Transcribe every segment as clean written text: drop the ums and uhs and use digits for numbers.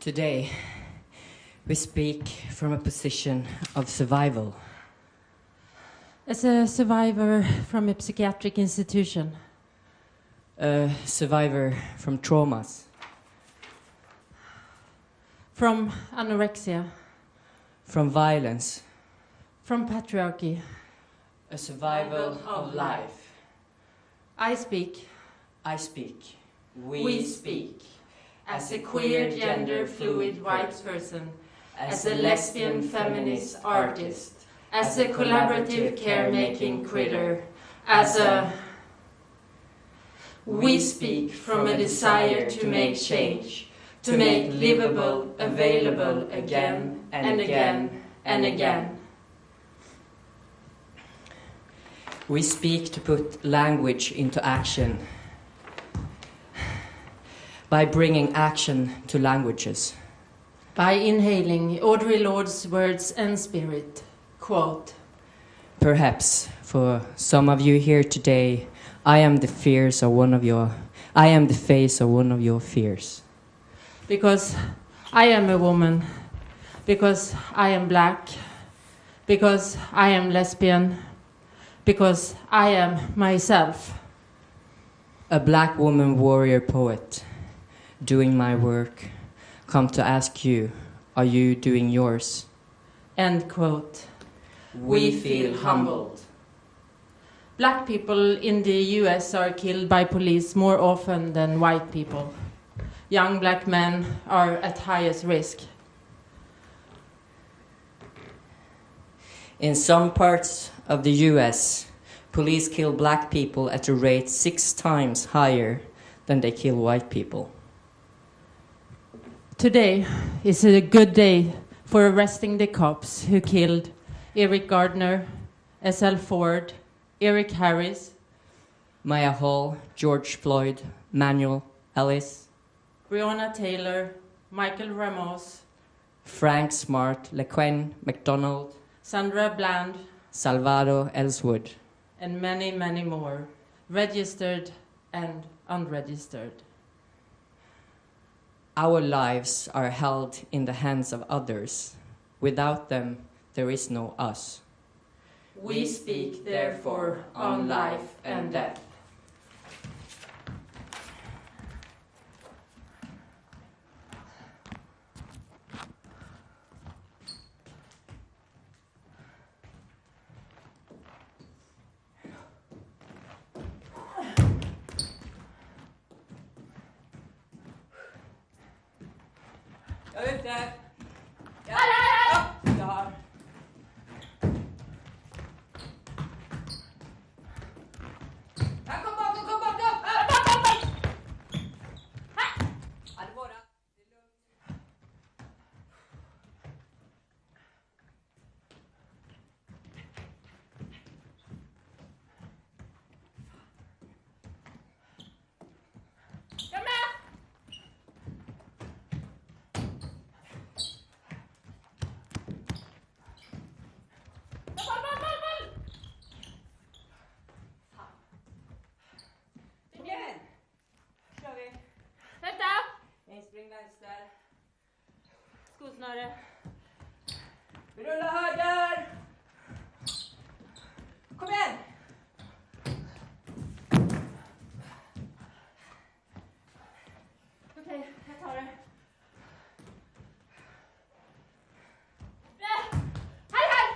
Today, we speak from a position of survival. As a survivor from a psychiatric institution. A survivor from traumas. From anorexia. From violence. From patriarchy. A survival of life. I speak. I speak. We speak. As a queer, gender fluid white person. As a lesbian feminist artist. As a collaborative caremaking critter. As a... We speak from a desire to make change. To make livable available again and again and again. We speak to put language into action. By bringing action to languages. By inhaling Audre Lorde's words and spirit. Quote. Perhaps for some of you here today, I am the face of one of your fears. Because I am a woman. Because I am black. Because I am lesbian. Because I am myself. A black woman warrior poet. Doing my work, come to ask you, are you doing yours? End quote. We feel humbled. Black people in the US are killed by police more often than white people. Young black men are at highest risk. In some parts of the US, police kill black people at a rate 6 times higher than they kill white people. Today is a good day for arresting the cops who killed Eric Gardner, S.L. Ford, Eric Harris, Maya Hall, George Floyd, Manuel Ellis, Breonna Taylor, Michael Ramos, Frank Smart, LaQuinn McDonald, Sandra Bland, Salvador Ellswood, and many, many more, registered and unregistered. Our lives are held in the hands of others. Without them, there is no us. We speak, therefore, on life and death. Jag är ute! Ja, ja, ja! Ja. Kom bakom! Ja, det var det. Det är lugnt. Kom med! Spring vänster. Skosnöre. Vi rullar höger. Kom igen. Okej, jag tar det. Hej, hej!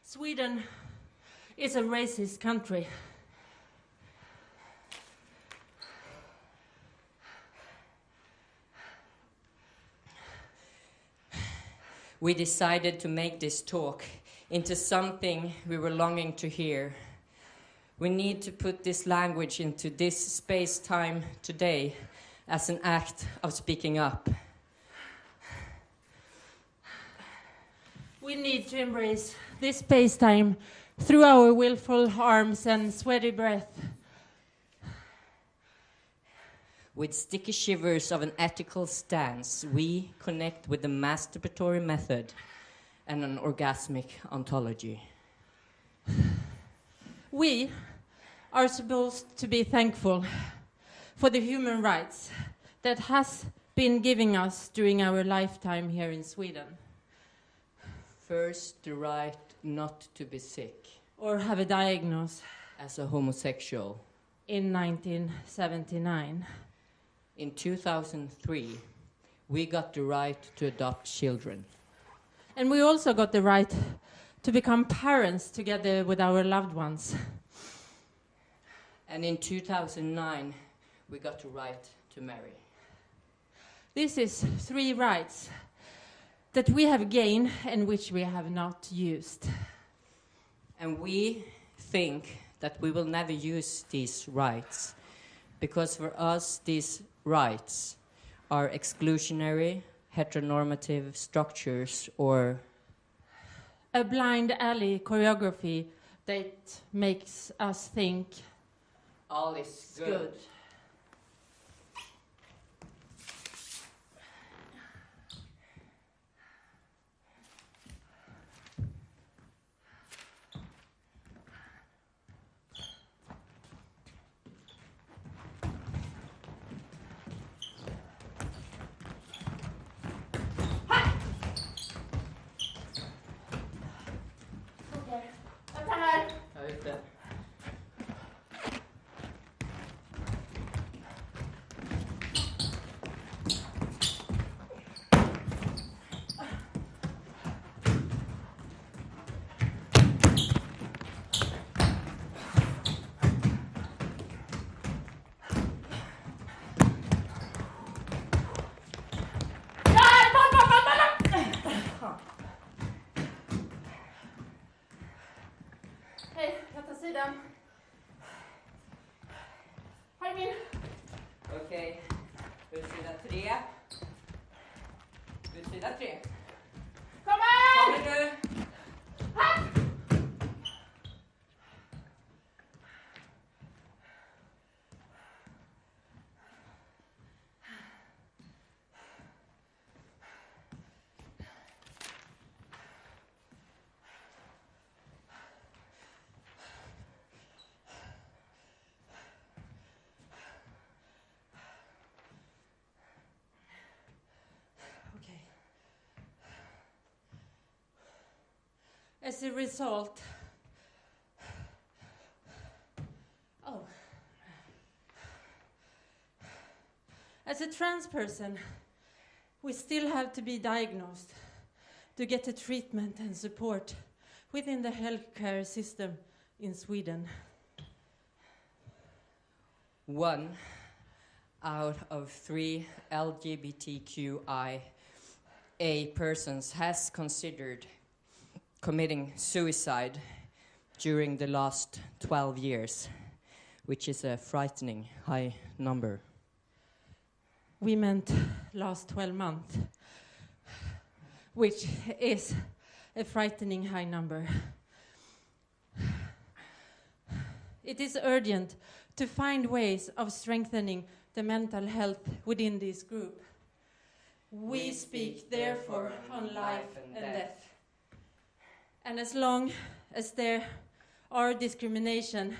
Sweden is a racist country. We decided to make this talk into something we were longing to hear. We need to put this language into this space-time today as an act of speaking up. We need to embrace this space-time through our willful arms and sweaty breath. With sticky shivers of an ethical stance, we connect with the masturbatory method and an orgasmic ontology. We are supposed to be thankful for the human rights that has been giving us during our lifetime here in Sweden. First, the right not to be sick. Or have a diagnosis. As a homosexual. In 1979. In 2003, we got the right to adopt children. And we also got the right to become parents together with our loved ones. And in 2009, we got the right to marry. This is 3 rights that we have gained and which we have not used. And we think that we will never use these rights, because for us these rights are exclusionary, heteronormative structures, or a blind alley choreography that makes us think all is good. Okej, utsida 3. Utsida 3. Kommer du? As a result, as a trans person, we still have to be diagnosed to get the treatment and support within the healthcare system in Sweden. 1 out of 3 LGBTQIA persons has considered committing suicide during the last 12 years, which is a frightening high number. We meant last 12 months, which is a frightening high number. It is urgent to find ways of strengthening the mental health within this group. We speak therefore on life and death. And as long as there are discrimination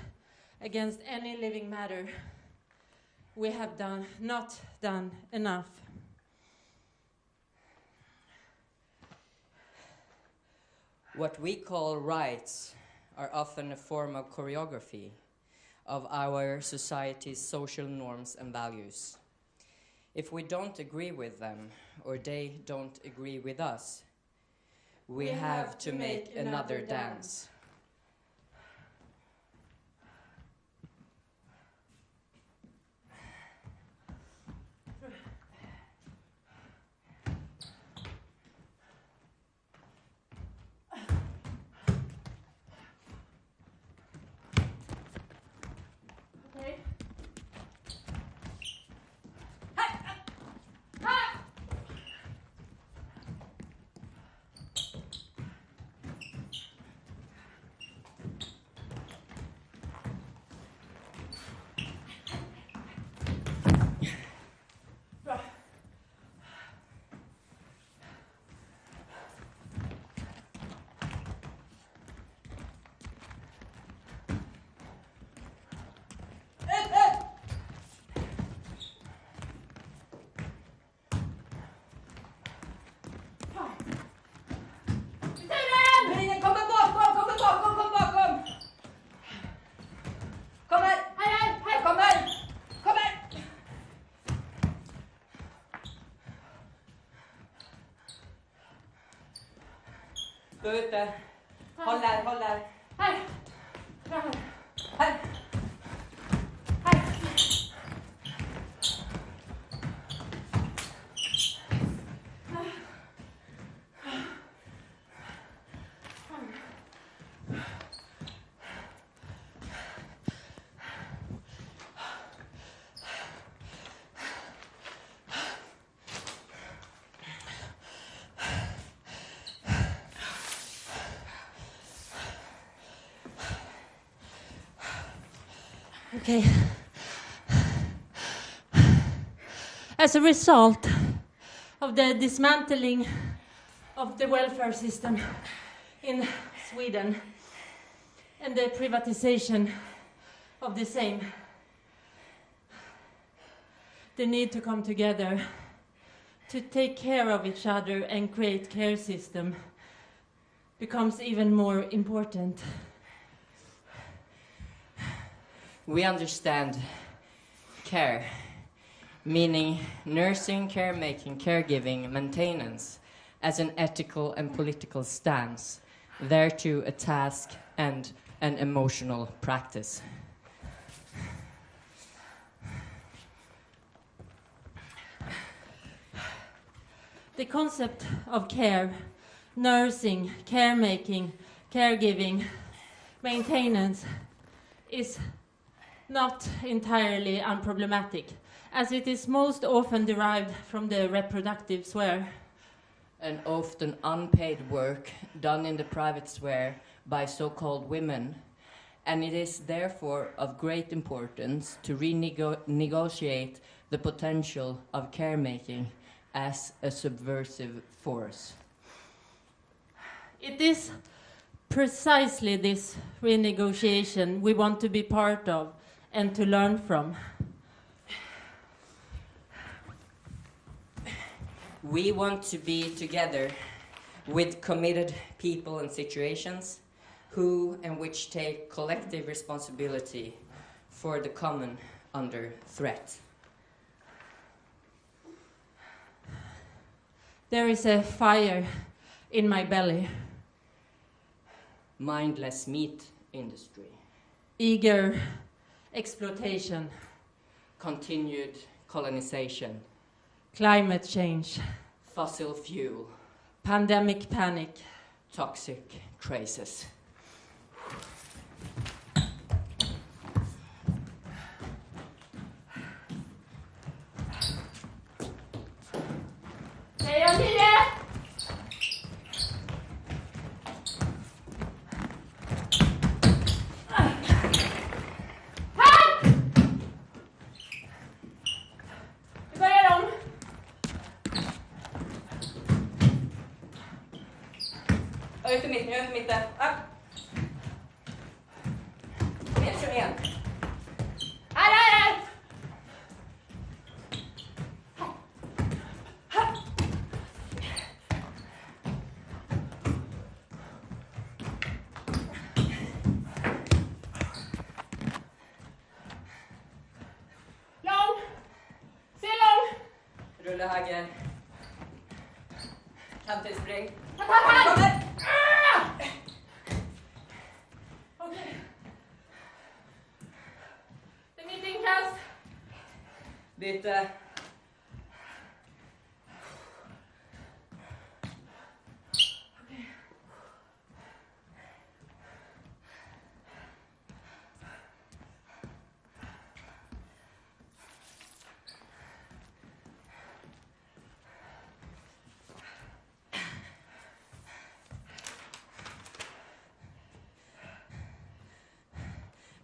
against any living matter, we have not done enough. What we call rights are often a form of choreography of our society's social norms and values. If we don't agree with them, or they don't agree with us, we have to make another dance. ute. Håll där, håll där. Här. Här. Okay. As a result of the dismantling of the welfare system in Sweden and the privatization of the same, the need to come together to take care of each other and create care system becomes even more important. We understand care, meaning nursing, caremaking, caregiving, maintenance, as an ethical and political stance, thereto a task and an emotional practice. The concept of care, nursing, caremaking, caregiving, maintenance is not entirely unproblematic, as it is most often derived from the reproductive sphere. And often unpaid work done in the private sphere by so-called women, and it is therefore of great importance to renegotiate the potential of caremaking as a subversive force. It is precisely this renegotiation we want to be part of and to learn from. We want to be together with committed people and situations who and which take collective responsibility for the common under threat. There is a fire in my belly. Mindless meat industry. Eager exploitation. Continued colonization. Climate change. Fossil fuel. Pandemic panic. Toxic traces. Ut i mitten. Upp. Kom igen, kör igen. Här! Lång. Se lång. Rulla höger. Kantelspring. Kommer. Okej. Det är mitt inkast. Byte.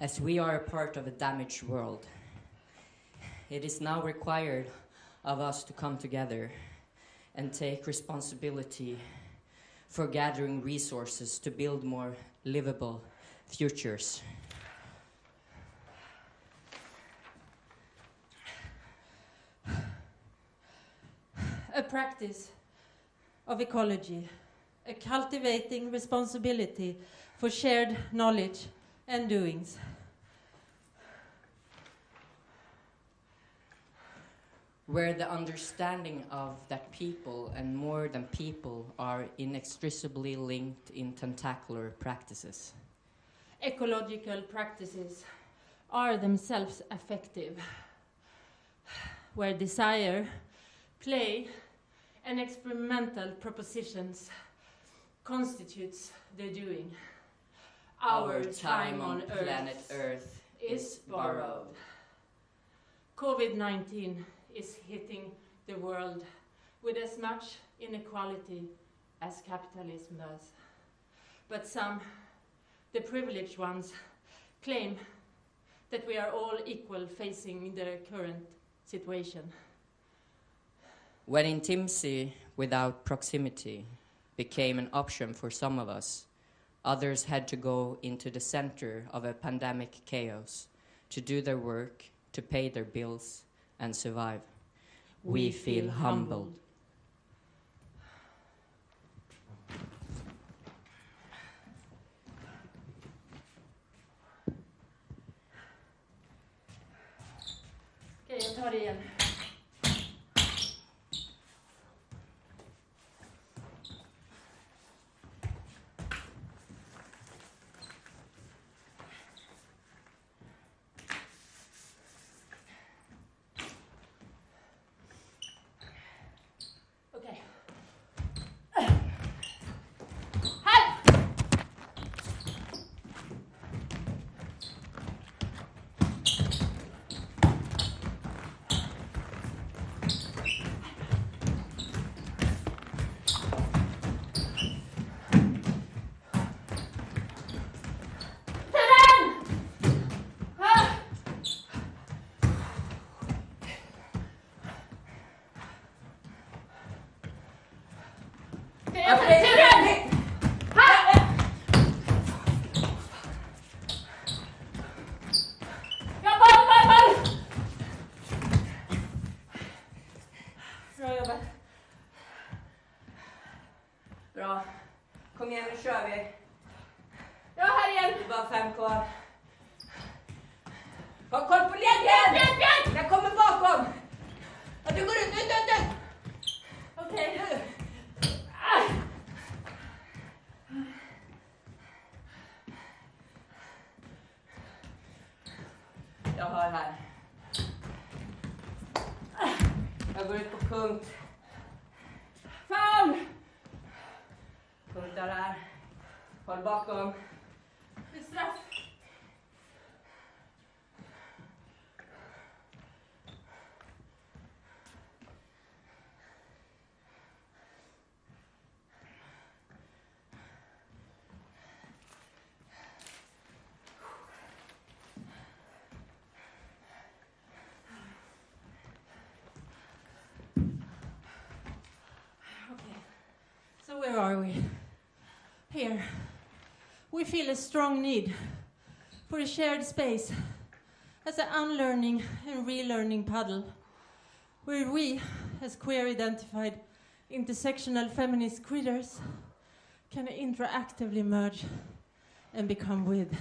As we are a part of a damaged world, it is now required of us to come together and take responsibility for gathering resources to build more livable futures. A practice of ecology, a cultivating responsibility for shared knowledge and doings. where the understanding of that people and more than people are inextricably linked in tentacular practices. Ecological practices are themselves affective, where desire, play, and experimental propositions constitutes the doing. Our time on planet Earth is borrowed. COVID-19 is hitting the world with as much inequality as capitalism does. But some, the privileged ones, claim that we are all equal facing the current situation. When intimacy without proximity became an option for some of us, others had to go into the center of a pandemic chaos to do their work, to pay their bills, and survive. We feel humbled. Okej, jag tar det igen. Okej. Här! Bra jobbat. Bra. Kom igen, nu kör vi. Ja, här igen. Det är bara 5 kvar. Ha koll på ledningen! Jag kommer bakom! Ja, du går ut. Okej. Jag har här. Jag går ut på punkt. Fan! Punktar här. Håll bakom. Det är straff. So where are we? Here. We feel a strong need for a shared space as an unlearning and relearning puddle, where we, as queer-identified intersectional feminist critters, can interactively merge and become with.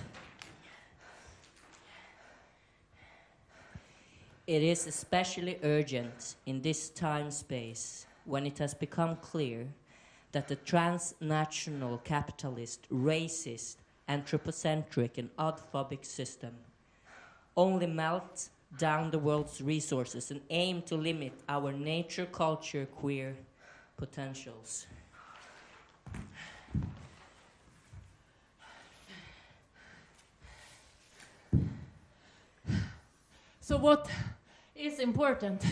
It is especially urgent in this time-space when it has become clear that the transnational capitalist, racist, anthropocentric and odd-phobic system only melts down the world's resources and aim to limit our nature, culture, queer potentials. So what is important?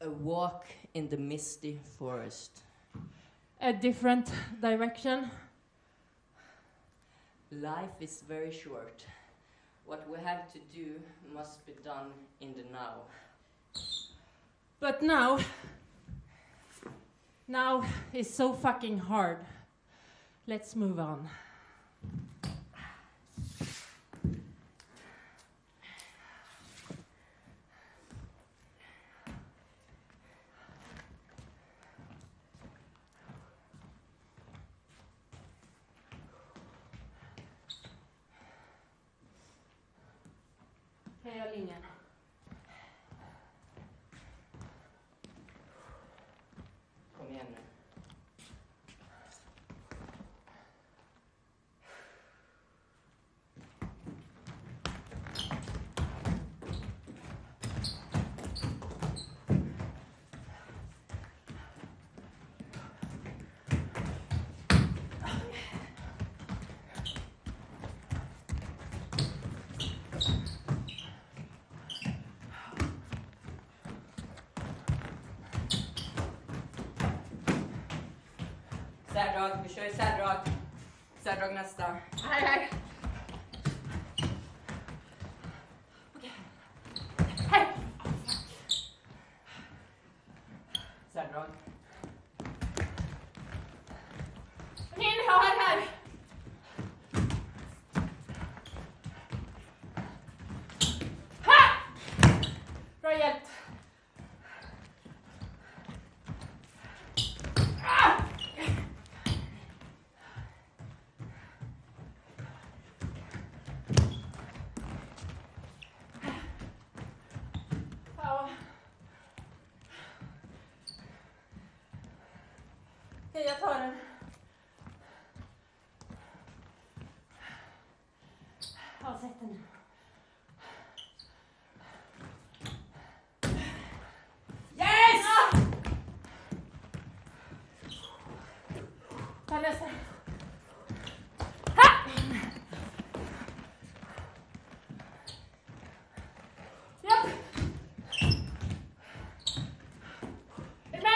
A walk in the misty forest. A different direction? Life is very short. What we have to do must be done in the now. But now is so fucking hard. Let's move on. Heja linjen. särdrag. Vi kör särdrag. Särdrag nästa. Här. Okej. Här. Särdrag. Kom in, här. Ha! Bra hjälp. Okej, jag tar den. Ja, sätt den. Yes! Ta nästa. Ha! Japp. Är du med?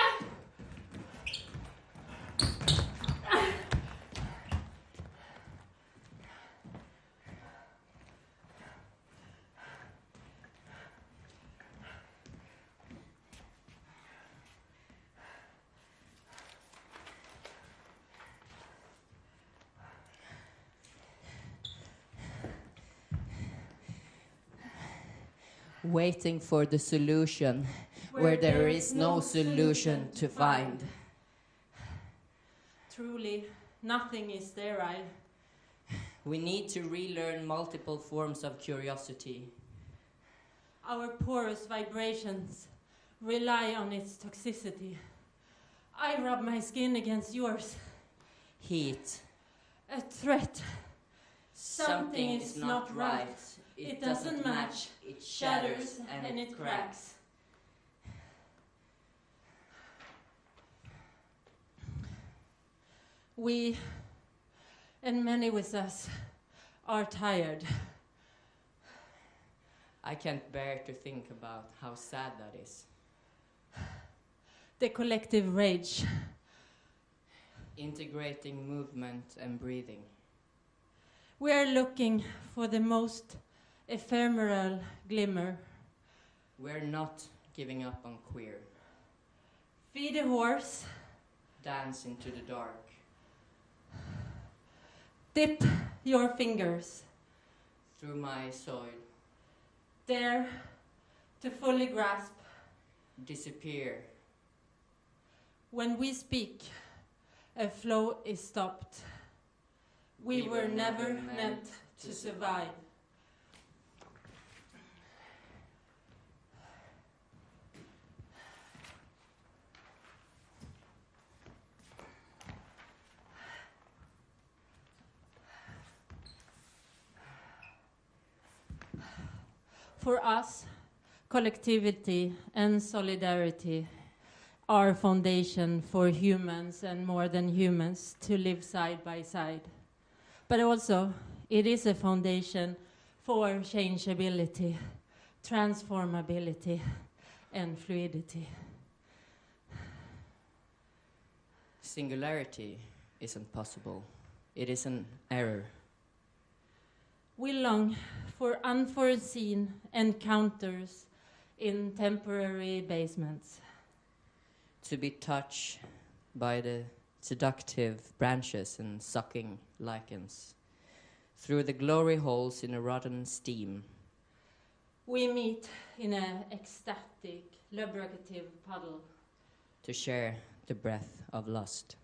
Waiting for the solution where there is no solution to find. Truly, nothing is sterile. We need to relearn multiple forms of curiosity. Our porous vibrations rely on its toxicity. I rub my skin against yours. Heat. A threat. Something is not right. It doesn't match. It Shatters and it cracks. We, and many with us, are tired. I can't bear to think about how sad that is. The collective rage. Integrating movement and breathing. We are looking for the most ephemeral glimmer. We're not giving up on queer. Feed a horse. Dance into the dark. Dip your fingers. Through my soil. Dare to fully grasp. Disappear. When we speak, a flow is stopped. We were never meant to survive. For us, collectivity and solidarity are foundation for humans and more than humans to live side by side. But also, it is a foundation for changeability, transformability, and fluidity. Singularity isn't possible. It is an error. We long for unforeseen encounters in temporary basements. To be touched by the seductive branches and sucking lichens. Through the glory holes in a rotten steam. We meet in an ecstatic, lubricative puddle. To share the breath of lust.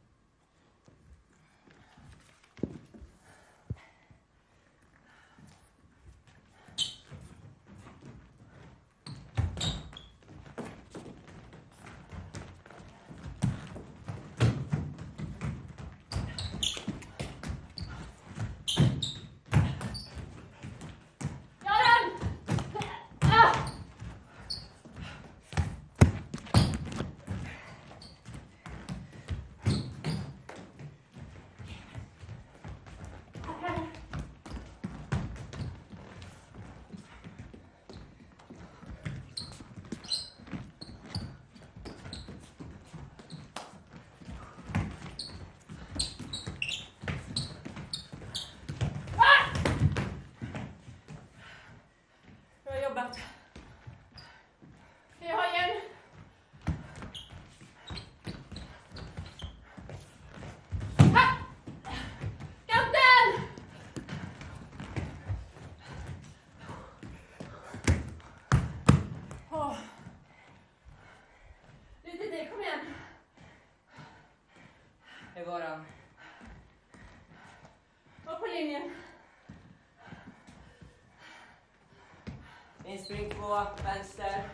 Inspring 2, vänster.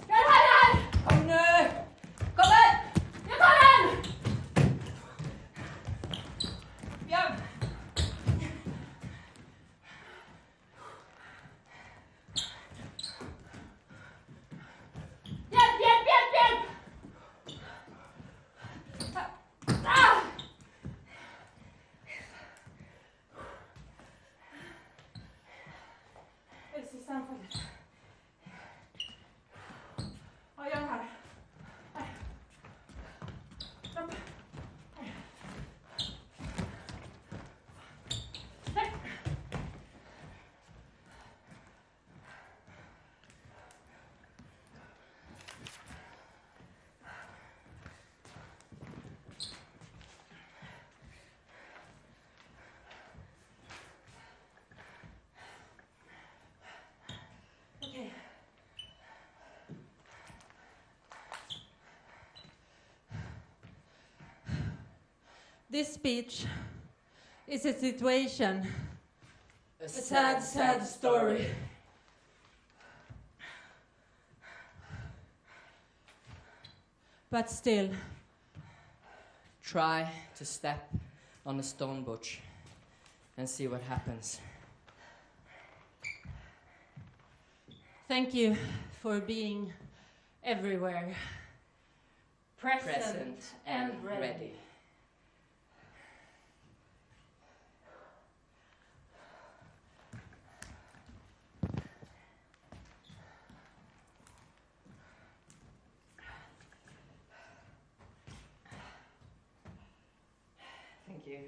Jag tar den! Kom nu! Kom igen! Jag tar den! Björn! Hjälp, hjälp, hjälp, hjälp! Ah! Det är sista anfallet. Ja, jag är här. Stopp. Nej. Okay. This speech is a situation, A sad, sad story. But still, Try to step on a stone bush and see what happens. thank you for being everywhere, present and ready. Thank you.